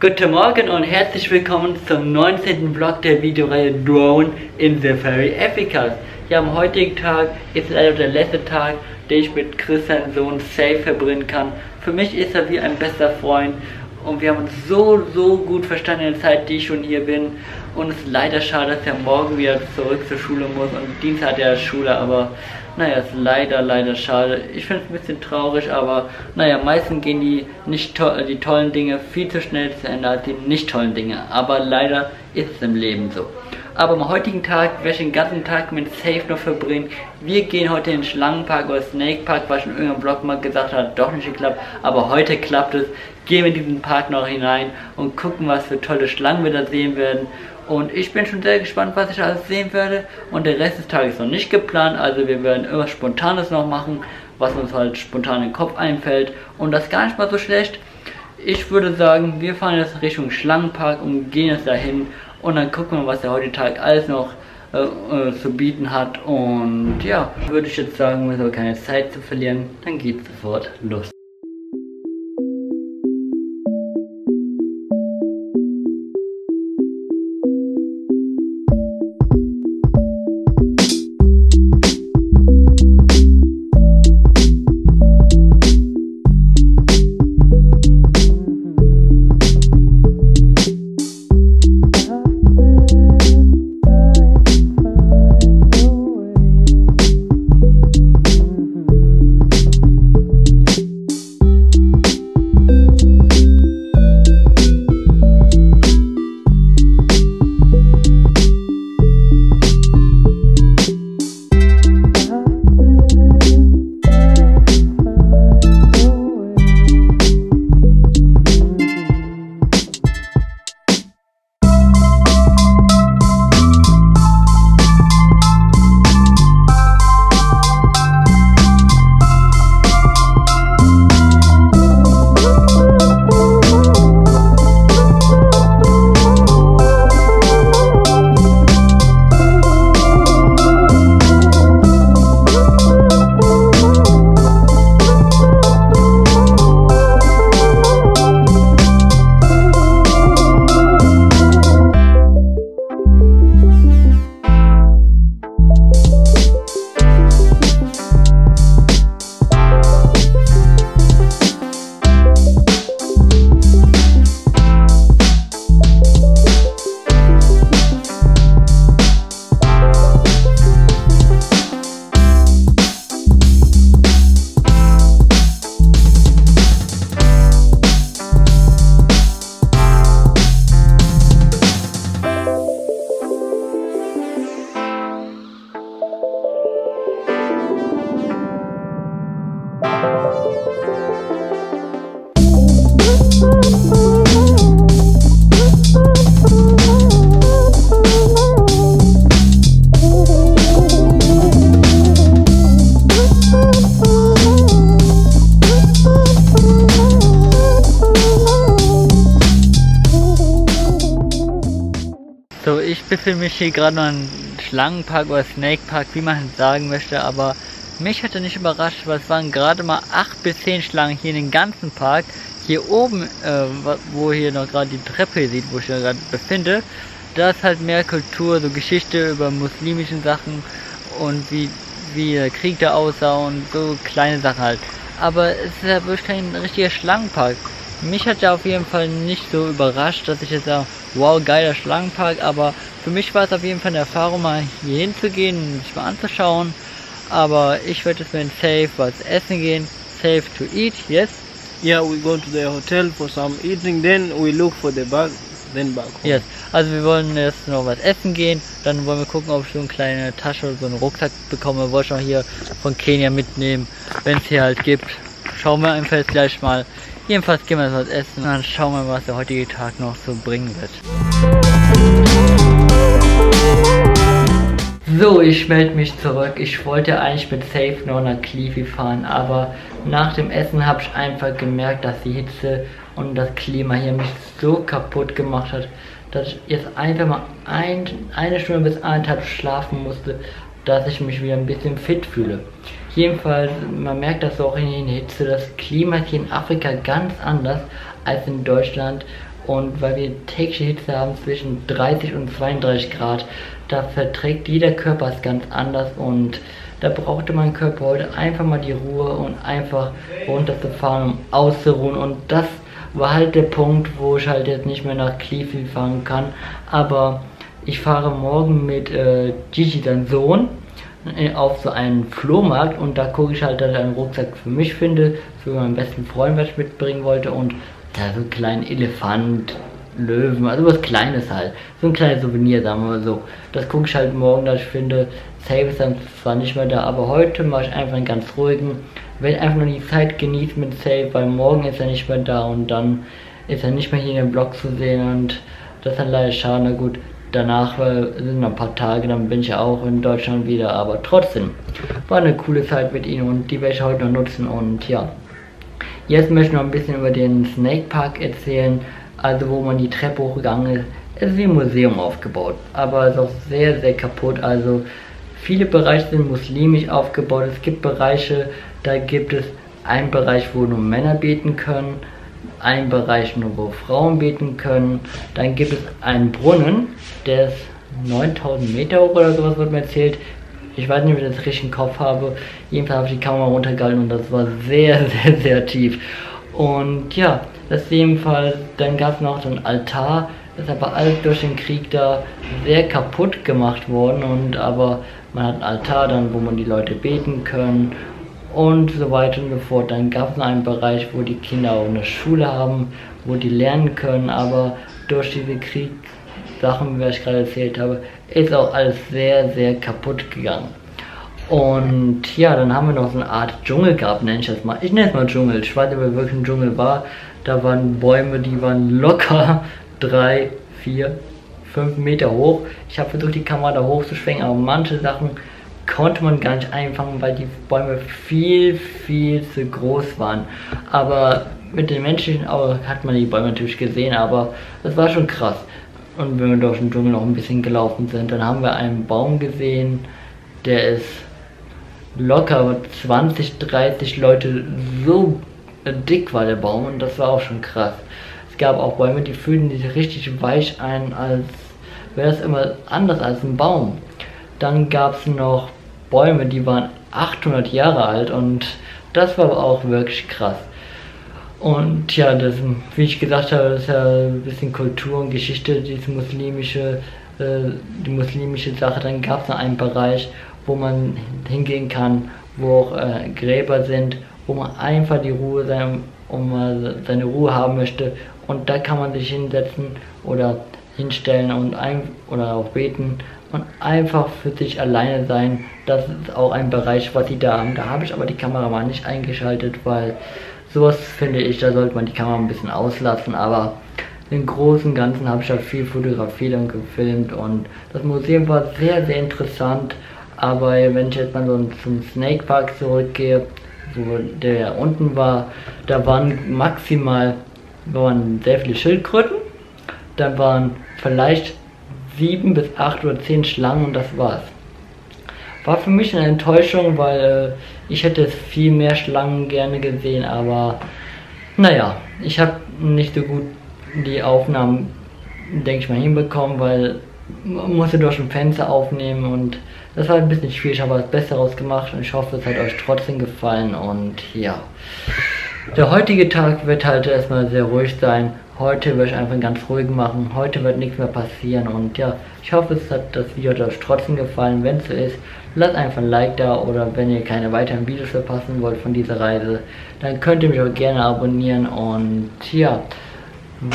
Guten Morgen und herzlich willkommen zum 19. Vlog der Videoreihe Drone in the Fairy Africa. Ja, am heutigen Tag ist leider der letzte Tag, den ich mit Chris, seinem Sohn, safe verbringen kann. Für mich ist er wie ein bester Freund und wir haben uns so gut verstanden in der Zeit, die ich schon hier bin. Und es ist leider schade, dass er morgen wieder zurück zur Schule muss und Dienstag hat er Schule, aber naja, ist leider schade. Ich finde es ein bisschen traurig, aber naja, meistens gehen die tollen Dinge viel zu schnell zu Ende als die nicht tollen Dinge. Aber leider ist es im Leben so. Aber am heutigen Tag werde ich den ganzen Tag mit Safe noch verbringen. Wir gehen heute in den Schlangenpark oder Snake Park, was ich in irgendeinem Vlog mal gesagt habe, hat doch nicht geklappt. Aber heute klappt es. Gehen wir in diesen Park noch hinein und gucken, was für tolle Schlangen wir da sehen werden. Und ich bin schon sehr gespannt, was ich alles sehen werde. Und der Rest des Tages ist noch nicht geplant. Also wir werden irgendwas Spontanes noch machen, was uns halt spontan in den Kopf einfällt. Und das ist gar nicht mal so schlecht. Ich würde sagen, wir fahren jetzt Richtung Schlangenpark und gehen jetzt dahin. Und dann gucken wir, was der heutige Tag alles noch zu bieten hat. Und ja, würde ich jetzt sagen, wir haben keine Zeit zu verlieren. Dann geht's sofort los. So, ich befinde mich hier gerade noch im Schlangenpark oder Snake Park, wie man sagen möchte, aber mich hat er nicht überrascht, weil es waren gerade mal 8 bis 10 Schlangen hier in den ganzen Park. Hier oben, wo hier noch gerade die Treppe sieht, wo ich mich gerade befinde, da ist halt mehr Kultur, so Geschichte über muslimischen Sachen und wie der Krieg da aussah und so kleine Sachen halt. Aber es ist ja wirklich kein richtiger Schlangenpark. Mich hat ja auf jeden Fall nicht so überrascht, dass ich jetzt sage, wow, geiler Schlangenpark, aber für mich war es auf jeden Fall eine Erfahrung, mal hier hinzugehen und sich mal anzuschauen. Aber ich werde jetzt mit Safe was essen gehen. Safe to eat, yes? Yeah, we go to the hotel for some eating, then we look for the bag, then back home. Yes, also wir wollen jetzt noch was essen gehen, dann wollen wir gucken, ob ich so eine kleine Tasche oder so einen Rucksack bekomme. Wollte ich noch hier von Kenia mitnehmen, wenn es hier halt gibt. Schauen wir einfach jetzt gleich mal. Jedenfalls gehen wir jetzt was essen und dann schauen wir mal, was der heutige Tag noch so bringen wird. So, ich melde mich zurück. Ich wollte eigentlich mit Safe noch nach Cliffy fahren, aber nach dem Essen habe ich einfach gemerkt, dass die Hitze und das Klima hier mich so kaputt gemacht hat, dass ich jetzt einfach mal eine Stunde bis 1,5 schlafen musste, dass ich mich wieder ein bisschen fit fühle. Jedenfalls, man merkt das auch in der Hitze, das Klima ist hier in Afrika ganz anders als in Deutschland und weil wir tägliche Hitze haben zwischen 30 und 32 Grad, da verträgt jeder Körper es ganz anders und da brauchte mein Körper heute einfach mal die Ruhe und einfach runterzufahren, um auszuruhen, und das war halt der Punkt, wo ich halt jetzt nicht mehr nach Cleveland fahren kann, aber ich fahre morgen mit Gigi, dein Sohn, auf so einen Flohmarkt und da gucke ich halt, dass ich einen Rucksack für mich finde, für meinen besten Freund, was ich mitbringen wollte, und da so einen kleinen Elefant, Löwen, also was Kleines halt, so ein kleines Souvenir, sagen wir mal so. Das gucke ich halt morgen, dass ich finde, Safe ist dann zwar nicht mehr da, aber heute mache ich einfach einen ganz ruhigen, werde einfach nur die Zeit genießen mit Safe, weil morgen ist er nicht mehr da und dann ist er nicht mehr hier in dem Vlog zu sehen und das ist dann leider schade. Na gut, danach sind noch ein paar Tage, dann bin ich ja auch in Deutschland wieder, aber trotzdem war eine coole Zeit mit ihm und die werde ich heute noch nutzen. Und ja, jetzt möchte ich noch ein bisschen über den Snake Park erzählen, also wo man die Treppe hochgegangen ist. Es ist wie ein Museum aufgebaut, aber es ist auch sehr, sehr kaputt. Also viele Bereiche sind muslimisch aufgebaut. Es gibt Bereiche, da gibt es einen Bereich, wo nur Männer beten können, einen Bereich nur, wo Frauen beten können. Dann gibt es einen Brunnen, der ist 9000 Meter hoch oder sowas, wird mir erzählt. Ich weiß nicht, ob ich das richtig im Kopf habe. Jedenfalls habe ich die Kamera runtergehalten und das war sehr, sehr, sehr tief. Und ja, das ist jedenfalls, dann gab es noch so einen Altar, das ist aber alles durch den Krieg da sehr kaputt gemacht worden, und aber man hat einen Altar dann, wo man die Leute beten können und so weiter und so fort. Dann gab es noch einen Bereich, wo die Kinder auch eine Schule haben, wo die lernen können, aber durch diese Kriegssachen, wie ich gerade erzählt habe, ist auch alles sehr, sehr kaputt gegangen. Und ja, dann haben wir noch so eine Art Dschungel gehabt, nenne ich das mal. Ich nenne es mal Dschungel. Ich weiß nicht, ob es wirklich ein Dschungel war. Da waren Bäume, die waren locker 3, 4, 5 Meter hoch. Ich habe versucht, die Kamera da hoch zu schwenken, aber manche Sachen konnte man gar nicht einfangen, weil die Bäume viel, viel zu groß waren. Aber mit dem menschlichen Auge hat man die Bäume natürlich gesehen, aber das war schon krass. Und wenn wir durch den Dschungel noch ein bisschen gelaufen sind, dann haben wir einen Baum gesehen, der ist locker 20, 30 Leute, so dick war der Baum, und das war auch schon krass. Es gab auch Bäume, die fühlten sich richtig weich ein, als wäre es immer anders als ein Baum. Dann gab es noch Bäume, die waren 800 Jahre alt, und das war auch wirklich krass. Und ja, das, wie ich gesagt habe, das ist ja ein bisschen Kultur und Geschichte, die muslimische Sache. Dann gab es noch einen Bereich, wo man hingehen kann, wo auch Gräber sind, wo man einfach die Ruhe seine Ruhe haben möchte, und da kann man sich hinsetzen oder hinstellen und oder auch beten und einfach für sich alleine sein. Das ist auch ein Bereich, was die da haben. Da habe ich aber die Kamera mal nicht eingeschaltet, weil sowas, finde ich, da sollte man die Kamera ein bisschen auslassen, aber im Großen und Ganzen habe ich da viel fotografiert und gefilmt, und das Museum war sehr, sehr interessant. Aber wenn ich jetzt mal so zum Snake Park zurückgehe, wo der unten war, da waren sehr viele Schildkröten, da waren vielleicht 7 bis 8 oder 10 Schlangen, und das war's. War für mich eine Enttäuschung, weil ich hätte viel mehr Schlangen gerne gesehen, aber naja, ich habe nicht so gut die Aufnahmen, denke ich mal, hinbekommen, weil man musste durch ein Fenster aufnehmen und das war ein bisschen schwierig, aber das Beste daraus gemacht, und ich hoffe, es hat euch trotzdem gefallen. Und ja, der heutige Tag wird halt erstmal sehr ruhig sein. Heute werde ich einfach ganz ruhig machen, heute wird nichts mehr passieren, und ja, ich hoffe, das Video hat euch trotzdem gefallen. Wenn es so ist, lasst einfach ein Like da, oder wenn ihr keine weiteren Videos verpassen wollt von dieser Reise, dann könnt ihr mich auch gerne abonnieren. Und ja,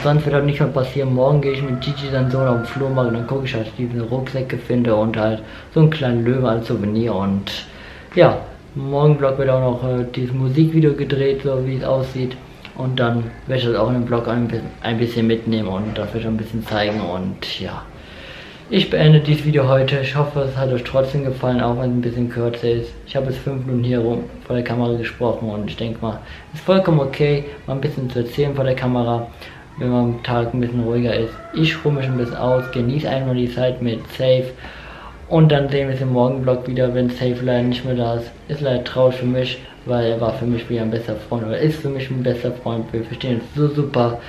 sonst wird halt nicht mehr passieren. Morgen gehe ich mit Gigi dann so auf den Flohmarkt, und dann gucke ich, dass ich diese Rucksäcke finde und halt so einen kleinen Löwe als Souvenir. Und ja, morgen Vlog wird auch noch dieses Musikvideo gedreht, so wie es aussieht. Und dann werde ich das auch in dem Vlog ein bisschen mitnehmen und das werde ich ein bisschen zeigen. Und ja, ich beende dieses Video heute. Ich hoffe, es hat euch trotzdem gefallen, auch wenn es ein bisschen kürzer ist. Ich habe jetzt 5 Minuten hier rum vor der Kamera gesprochen, und ich denke mal, es ist vollkommen okay, mal ein bisschen zu erzählen vor der Kamera, wenn man am Tag ein bisschen ruhiger ist. Ich ruhe mich ein bisschen aus, genieße einfach die Zeit mit Safe, Und dann sehen wir uns im Morgenvlog wieder, wenn Safe leider nicht mehr da ist. Ist leider traurig für mich, weil er war für mich wie ein bester Freund oder ist für mich ein bester Freund. Wir verstehen uns so super.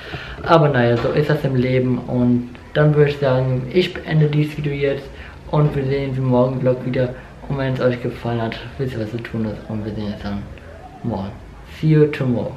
Aber naja, so ist das im Leben. Und dann würde ich sagen, ich beende dieses Video jetzt und wir sehen uns im Morgenvlog wieder. Und wenn es euch gefallen hat, wisst ihr, was zu tun ist. Und wir sehen uns dann morgen. See you tomorrow.